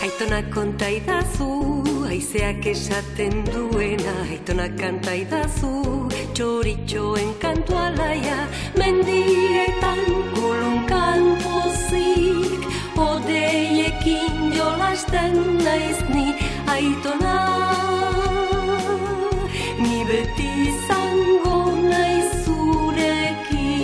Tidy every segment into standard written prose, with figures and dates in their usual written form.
Aitonak konta idazu, haizeak esaten duena. Aitonak kanta idazu, txoritxoen kantu alaia. Mendietan kulunkan pozik, odeiekin jolasten naiz ni. Aitona, ni beti izango naiz zurekin.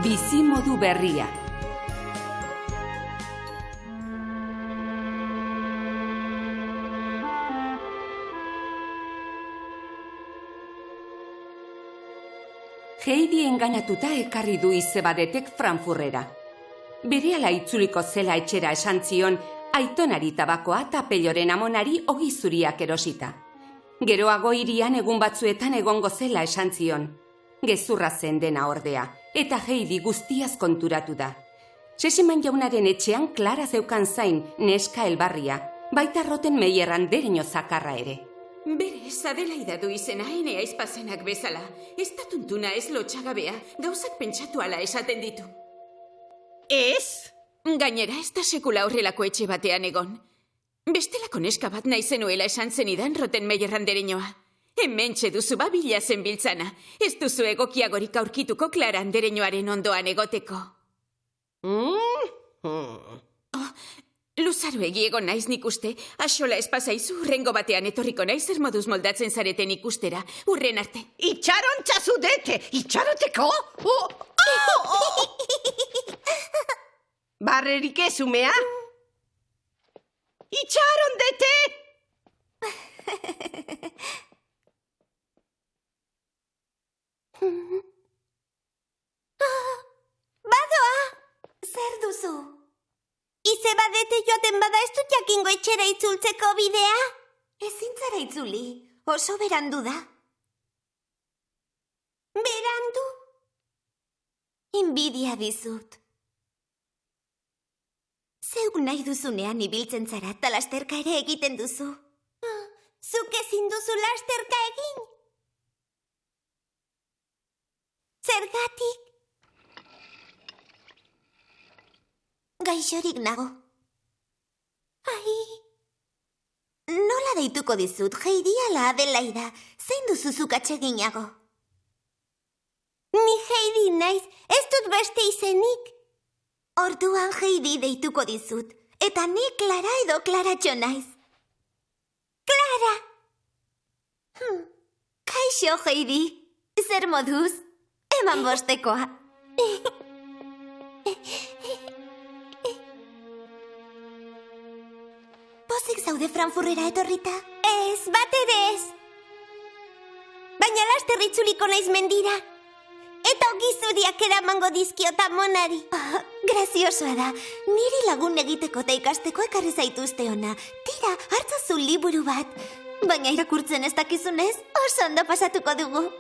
Bizimodu berria. Heidi engainatuta ekarri du izebadetek Frankfurtera. Berehala itzuliko zela etxera esan zion, Aitonari tabakoa eta Pelloren amonari ogi zuriak erosita. Geroago hirian egun batzuetan egongo zela esan zion. Gezurra zen dena ordea, eta Heidi guztiaz konturatu da. Seseman jaunaren etxean Klara zeukan zain neska elbarria, baita Rottenmeier andereño zakarra ere. Berez, Adelaida du izena, ene aizpazenak bezala. Ez da tuntuna ez lotxagabea, gauzak pentsatu ala esaten ditu. Ez? Gainera, ez da sekula horrelako etxe batean egon. Bestelako neska bat nahi zenuela esan zenidan Rottenmeier andereñoa. Hementxe duzu babila zenbiltzana. Ez duzu egokiagorik aurkituko Klara andereñoaren ondoan egoteko. Luzaroegi egon naiz nik uste, axola espazaizu urrengo batean etorriko naiz zer moduz moldatzen zareten ikustera, urren arte. Itxaron txazudete, itxaroteko? Barrerik ez, umea? Itxaron dete! Badoa! Zer duzu? Izebadete joaten bada ez dut jakingo etxera itzultzeko bidea? Ezin zara itzuli, oso berandu da. Berandu? Inbidia dizut. Zeuk nahi duzunean ibiltzen zara eta lasterka ere egiten duzu. Zuk ezin duzu lasterka egin? Zergatik? Gaixorik nago. Ai, nola deituko dizut, Heidi ala Adelaida, zein duzu zuk atseginago? Ni Heidi naiz, ez dut beste izenik. Orduan Heidi deituko dizut, eta ni Klara edo Klaratxo naiz. Klara! Kaixo, Heidi, zer moduz? Eman bostekoa. Pozik zaude Frankfurtera etorrita? Ez, bat ere ez. Baina laster itzuliko naiz mendira. Eta ogi zuriak eramango dizkiot amonari. Graziosoa da, niri lagun egiteko eta ikasteko ekarri zaituzte ona. Tira, hartzazu liburu bat. Baina irakurtzen ez dakizunez, oso ondo pasatuko dugu.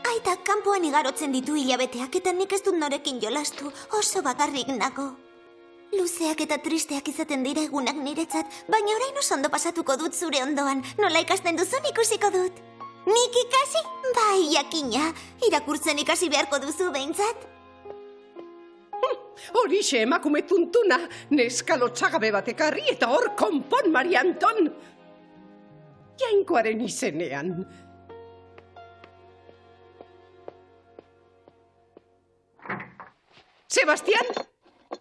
Aitak kanpoan igarotzen ditu hilabeteak eta nik ez dut norekin jolastu, oso bakarrik nago. Luzeak eta tristeak izaten dira egunak niretzat, baina orain oso ondo pasatuko dut zure ondoan. Nola ikasten duzun ikusiko dut. Nik ikasi? Bai, jakina. Irakurtzen ikasi beharko duzu behintzat. Horixe emakume tuntuna, neska lotxagabe bat ekarri eta hor konpon, Maria Anton. Jainkoaren izenean. Sebastian?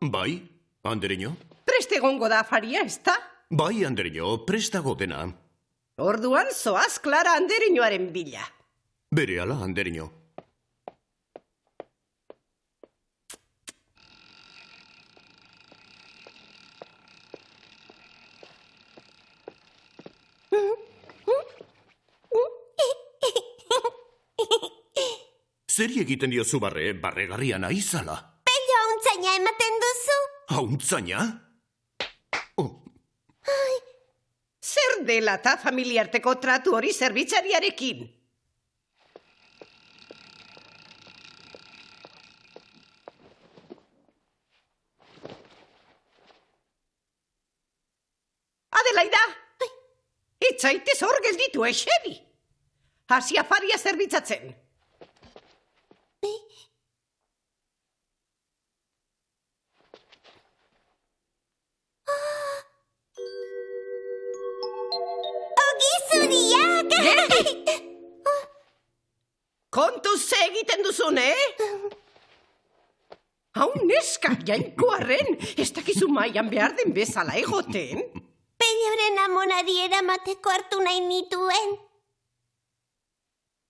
Bai, andereño? Prest egongo da afaria, ezta? Bai, andereño, prestago dena. Orduan zoaz Klara andereñoaren bila. Berehala, andereño. Zeri egiten diozu barregarria naizala? Pello hauntzaina ematen duzu? Hauntzaina? Oh, Zer dela eta familiarteko tratu hori zerbitzariarekin? Adelaida! Itzaitez hor gelditu, eseri! Hasi afaria zerbitzatzen. Ogi zuriak! Kontuz ze egiten duzun, Hau neska, jainkoarren, ez dakizu maian behar den bezala egoten? Pelloren amonari eramateko hartu nahi nituen.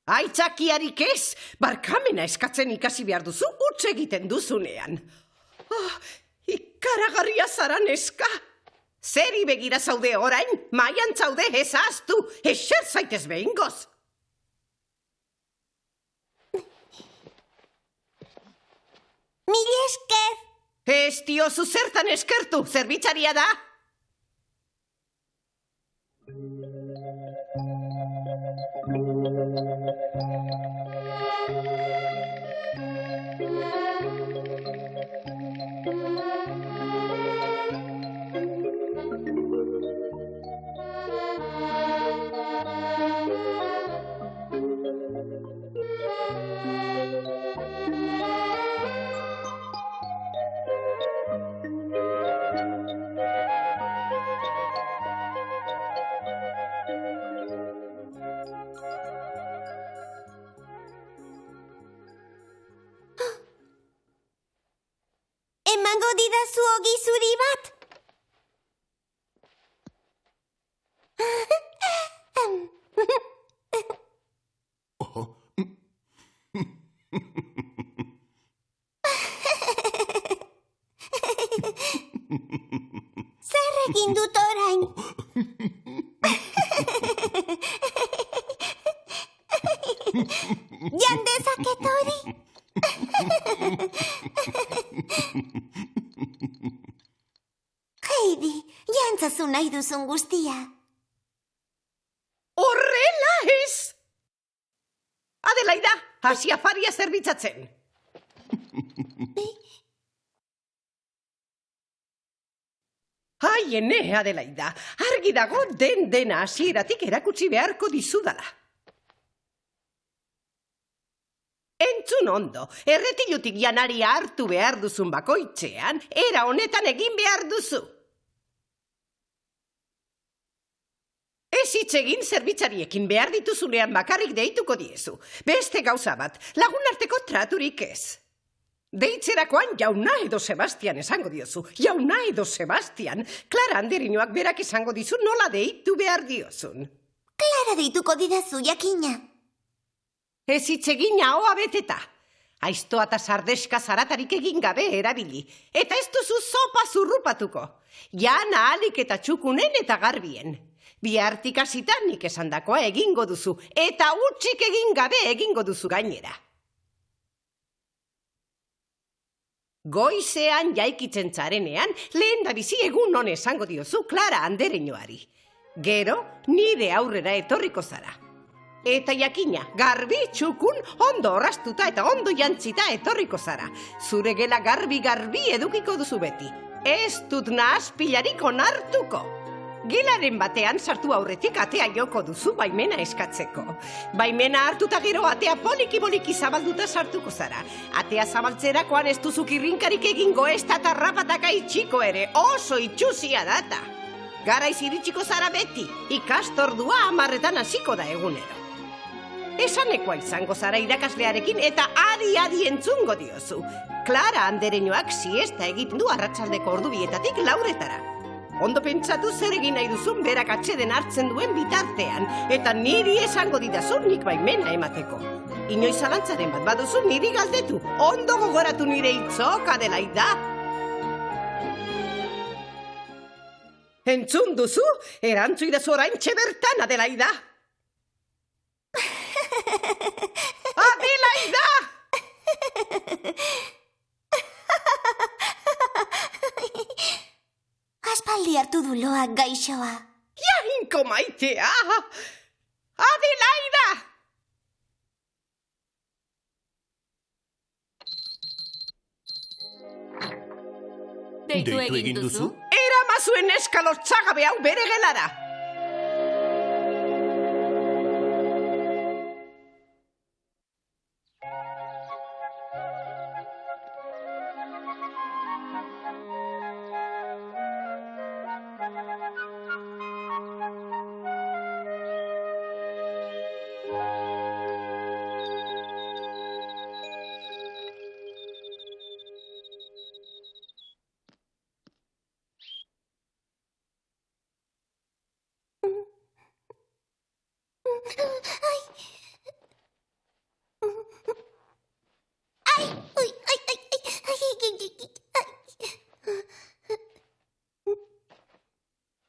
Aitzakiarik ez, barkamena eskatzen ikasi behar duzu, utz egiten duzunean. Ikaragarria zara neska. Zeri begira zaude orain, maian zaude ez ahaztu, eser zaitez behingoz. Mila esker. Ez diozu zertan eskertu, zerbitzaria da. Emango didazu ogi zuri bat? Zer egin dut orain? Jan dezaket hori? Heidi, jantzazu nahi duzun guztia. Horrela ez! Adelaida, hasi afaria zerbitzatzen. Ai, ene, Adelaida, argi dago dena hasieratik erakutsi beharko dizudala. Entzun ondo, erretilutik janaria hartu behar duzun bakoitzean, era honetan egin behar duzu. Ez hitz egin zerbitzariekin behar dituzunean bakarrik deituko diezu. Beste gauza bat, lagunarteko traturik ez. Deitzerakoan Jauna edo Sebastian esango diozu. Jauna edo Sebastian, Clara Anderinoak berak esango dizu nola deitu behar diozun. Clara deituko didazu, jakina. Ez hitz egin ahoa beteta. Aiztoa eta sardeska zaratarik egin gabe erabili. Eta ez duzu zopa zurrupatuko. Jana alik eta txukunen eta garbien. Bihartik hasitan nik esandakoa egingo duzu. Eta utzik egin gabe egingo duzu gainera. Goizean jaikitzen zarenean, lehen da bizi egun hon esango diozu Clara Andereñoari. Gero, nire aurrera etorriko zara. Eta jakina, garbi txukun, ondo orrastuta eta ondo jantzita etorriko zara. Zure gela garbi edukiko duzu beti. Ez dut nahazpilarik onartuko. Gelaren batean sartu aurretik atea joko duzu baimena eskatzeko. Baimena hartuta gero atea poliki-poliki zabalduta sartuko zara. Atea zabaltzerakoan ez duzuk irrinkarik egingo ez da tarrapataka itxiko ere, oso itxusia data. Garaiz iritsiko zara beti, ikastordua 10:00 hasiko da egunero. Esanekoa izango zara irakaslearekin eta adi entzungo diozu. Clara Andereñoak siesta egiten du arratsaldeko ordubietatik 4:00. Ondo pentsatu zer egin nahi duzun berak atseden hartzen duen bitartean, eta niri esango didazun nik baimena emateko. Inoiz zalantzaren bat baduzu niri galdetu, ondo gogoratu nire hitzok, Adelaida. Entzun duzu, erantzu idazu oraintxe bertan, Adelaida. Adelaida! hartu du loak gaixoa. Jainko maitea! Adelaida! Deitu egin duzu? Eramazuen eskalortzagabe hau bere gelara!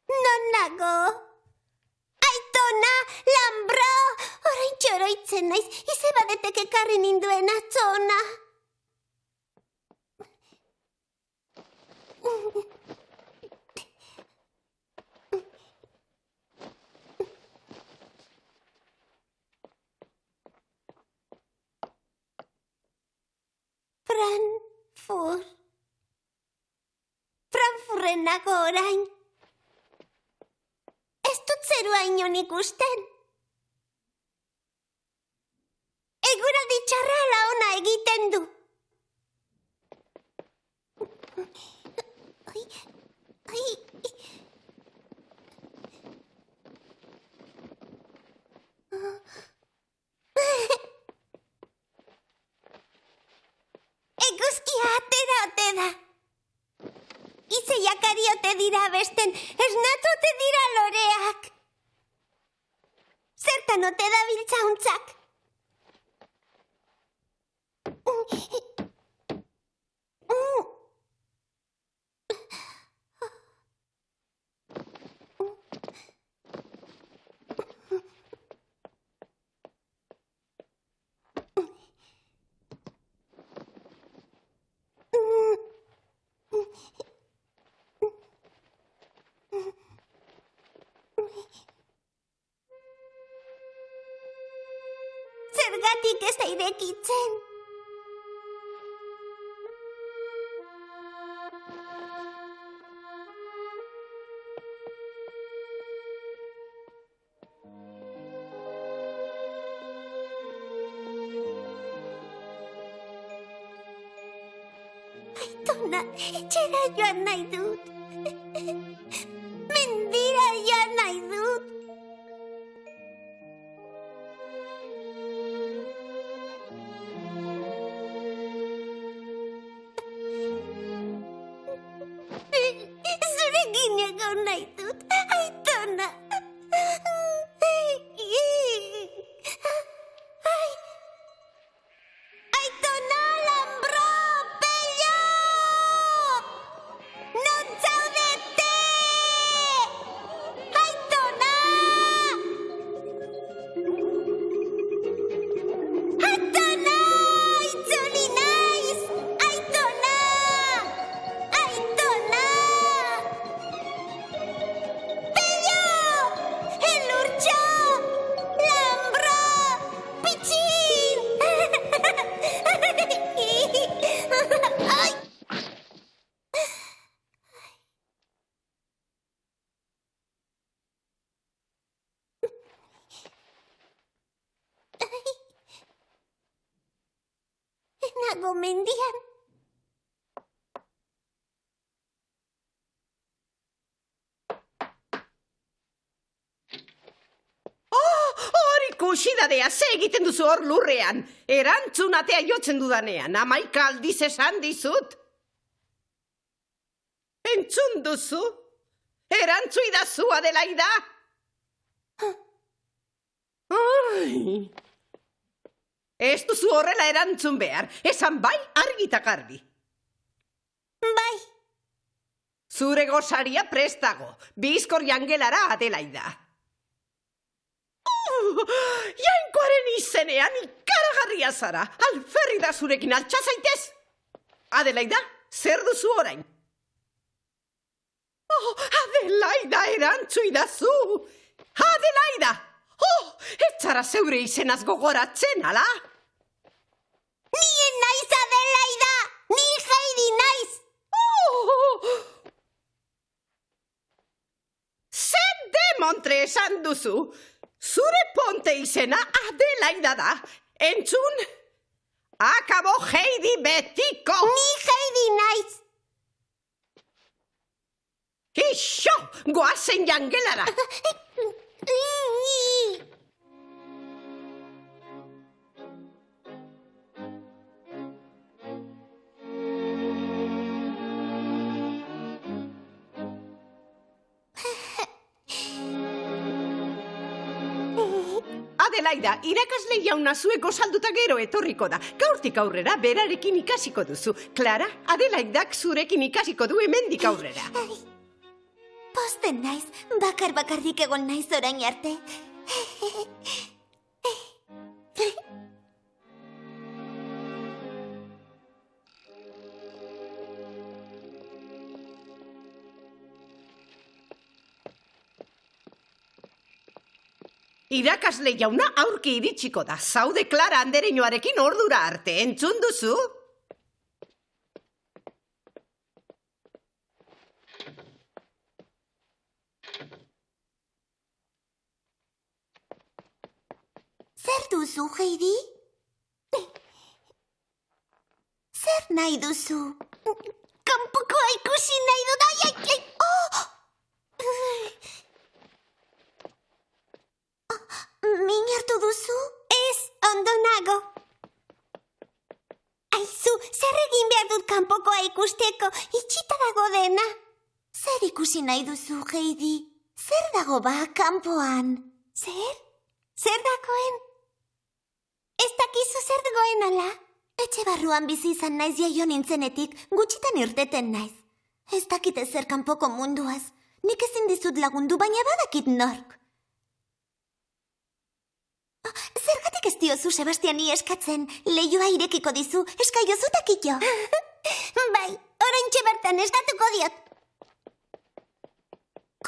Non nago? Aitona, Lambro! Orain txoroitzen naiz, izebadetek ekarri ninduen atzona. Frankfurten nago orain. Ez dut zerua inon ikusten. Eguraldi txarra ala ona egiten du. Eguzkia atera ote da. Izeiak ariote dira besten, esnatzote dira loreak. Zertan ote da biltzauntzak? Zergatik ez da irekitzen? Aitona, etxera joan nahi dut. Mendira joan nahi dut. Zurekin egon nahi dut, Aitona. Aitona, Lambro, Pello! Non zaudete! Aitona! Aitona! Itzuli naiz! Aitona! Aitona! Pello! Elurtxo! Lambro! Pitxin! Ai! Nago mendian. Hor ikusi dadea, ze egiten duzu hor lurrean. Erantzunatea jotzen dudanean, 11 aldiz esan dizut. Entzun duzu? Erantzu idazu, Adelaida. Ai. Ez duzu horrela erantzun behar, esan bai argita garbi. Bai, Zure gosaria prestago, bizkor jangelara, Adelaida. Jainkoaren izenean ikaragarria zara, alferri da zurekin altxa zaitez. Adelaida, zer duzu orain? Adelaida erantzu idazu! Adelaida! Ez zara zeure izenaz gogoratzen, ala? Nien naiz Adelaida! Ni Heidi naiz! Zer demontre esan duzu? Zure ponte izena Adelaida da. Entzun? Akabo Heidi betiko! Ni Heidi naiz! Ixo, goazen jangelara! Adelaida, irakasle jauna zueko salduta gero etorriko da. Gaurtik aurrera berarekin ikasiko duzu. Clara, Adelaidak zurekin ikasiko du hemendik aurrera. Posten naiz, bakarrik egon naiz orain arte. Irakasle jauna aurki iritsiko da. Zaude Clara andereñoarekin ordura arte. Entzun duzu? Zer duzu, Heidi? Zer nahi duzu? Kanpokoa ikusi nahi dut, ai! Min hartu duzu? Ez, ondo nago. Aizu, zer egin behar dut kanpokoa ikusteko, itxita dago dena. Zer ikusi nahi duzu, Heidi? Zer dago ba, kanpoan? Zer? Zer dagoen? Ez dakizu zer dagoen ala? Etxe barruan bizi izan naiz jaio nintzenetik, gutxitan irteten naiz. Ez dakite zer kanpoko munduaz. Nik ezin dizut lagundu, baina badakit nork. Zergatik ez diozu Sebastiani eskatzen? Leihoa irekiko dizu, eskaiozu takillo. Bai, oraintxe bertan eskatuko diot.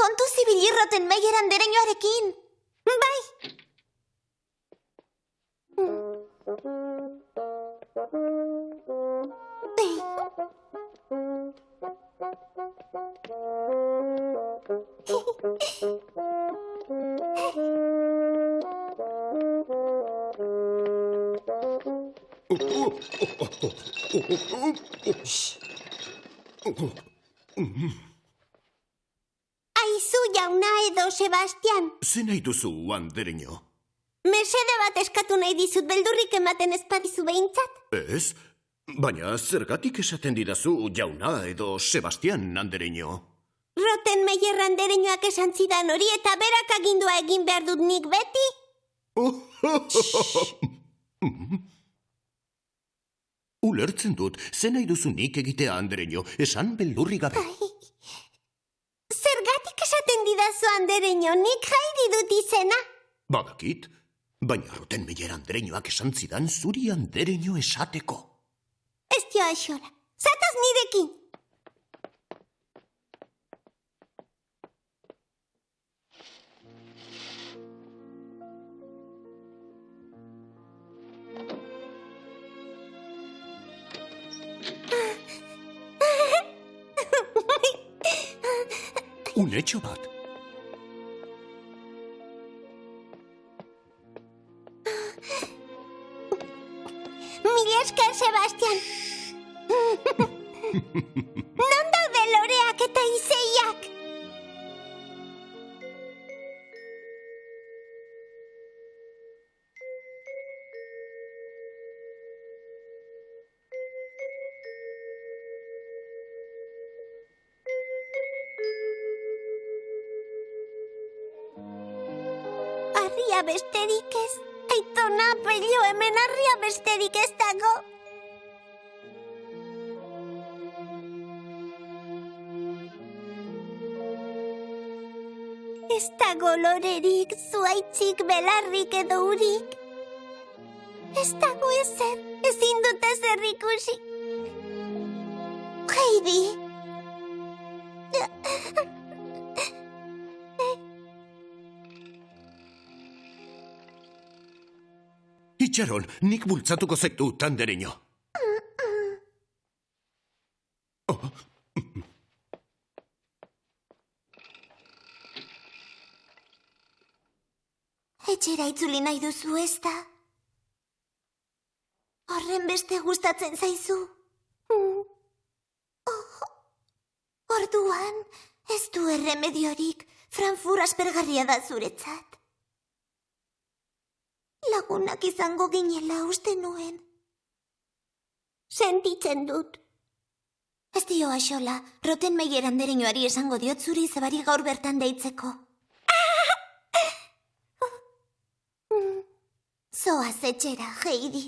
Kontu zibilirroten Meyer andereñoarekin. Bai. Aizu jauna edo, Sebastian. Ze nahi duzu, andereño? Mesede bat eskatu nahi dizut beldurrik ematen espadizu behintzat. Ez? Baina zergatik esaten didazu jauna edo Sebastian andereño? Rottenmeier andereñoak esan zidan hori eta berak agindua egin behar dut nik beti. Ulertzen dut, ze nahi duzu nik egitea andereño, esan beldurri gabe. Zergatik esaten didazu andereño, nik Heidi dut izena. Badakit, baina Rottenmeier andereñoak esan zidan zuri andereño esateko. Ez dio aixola, zataz nirekin. Unetxo bat. Mila esker, Sebastian. Non daude loreak eta izeiak? Harria besterik ez. Aitona, pello, hemen harria besterik ez dago. Ez dago lorerik, zuaitzik, belarrik edo urik. Ez dago ezer, ezin dut ezer ikusi. Heidi. Itxaron, nik bultzatuko zaitut, Andereño. Etxera itzuli nahi duzu, ez da? Horren beste gustatzen zaizu? Orduan, ez du erremediorik, Frankfurt aspergarria da zuretzat. Lagunak izango ginela uste nuen. Sentitzen dut. Ez dio Axola, Rottenmeier andereñoari esango diot zuri zebari gaur bertan deitzeko. Zoaz etxera, Heidi.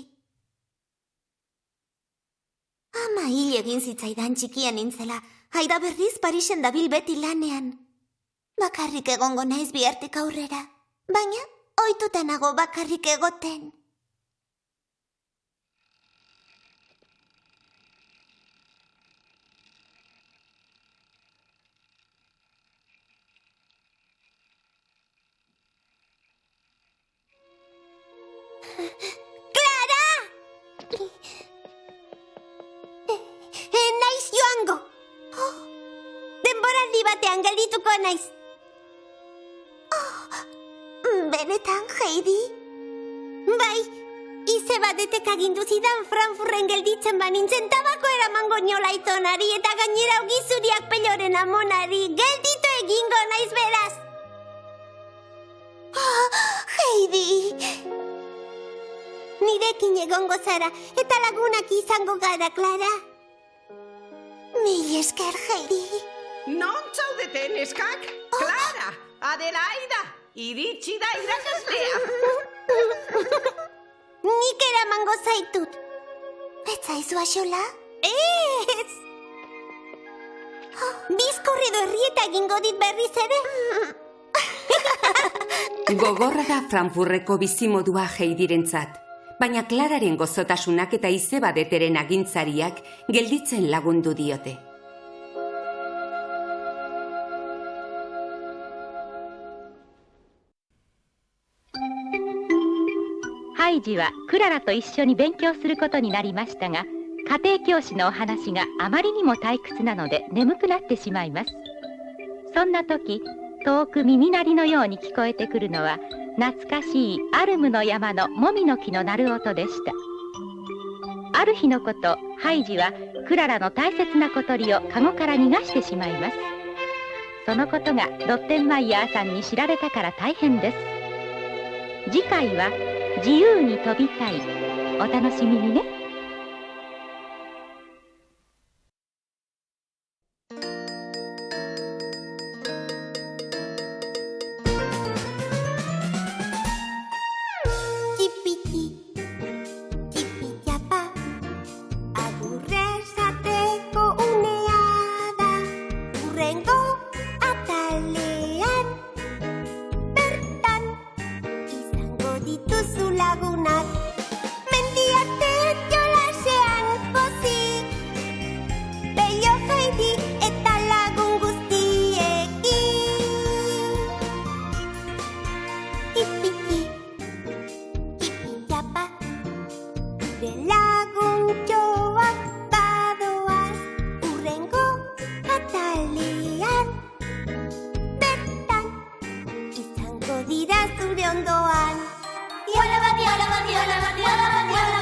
Ama hil egin zitzaidan txikian nintzela, Aida berriz Parisen dabil beti lanean. Bakarrik egongo naiz bihartik aurrera, baina ohituta nago bakarrik egoten. Clara! Naiz joango. Denboraldi batean geldituko naiz. Benetan, Heidi? Bai, izebadetek agindu zidan Frankfurten gelditzen banintzen tabako eramango niola aitonari eta gainera ogizuriak Pelloren amonari. Gelditu egingo naiz beraz. Heidi! Nirekin egongo zara eta lagunak izango gara, Clara. Mil esker, Heidi. Non zaudete, neskak? Clara, Adelaida, iritsi da irakaslea. Nik eramango zaitut. Ez zaizu, Axola? Ez! Bizkorrido herrieta egingo dit berriz ere. Gogorra da Frankfurteko bizimodua Heidirentzat, baina Klararen gozotasunak eta izebadeteren agintzariak gelditzen lagundu diote.ハイジはクララと一緒に勉強することになりましたが、家庭教師のお話があまりにも退屈なので眠くなってしまいます。そんな時、遠く耳鳴りのように聞こえてくるのは懐かしいアルムの山のモミの木の鳴る音でした。ある日のこと、ハイジはクララの大切な小鳥をカゴから逃がしてしまいます。そのことがロッテンマイヤーさんに知られたから大変です。次回は自由に飛びたい。お楽しみにね。Dira zure ondoan. Diola bati, diola bati, diola bati, diola bati, diola bati.